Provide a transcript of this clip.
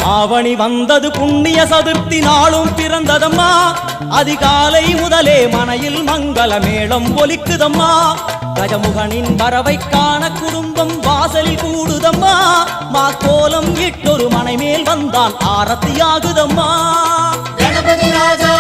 ஆவணி வந்தது புண்ணிய சதுர்த்தி நாளும் பிறந்ததம்மா அதிகாலை முதலே மனையில் மங்கள மேளம் ஒலிக்குதம்மா கஜமுகனின் வரவை காண குடும்பம் வாசலில் கூடுதம்மா மாக்கோலம் இட்டொரு மனை மேல் வந்தான் ஆரத்தியாகுதம்மா கணபதி ராஜா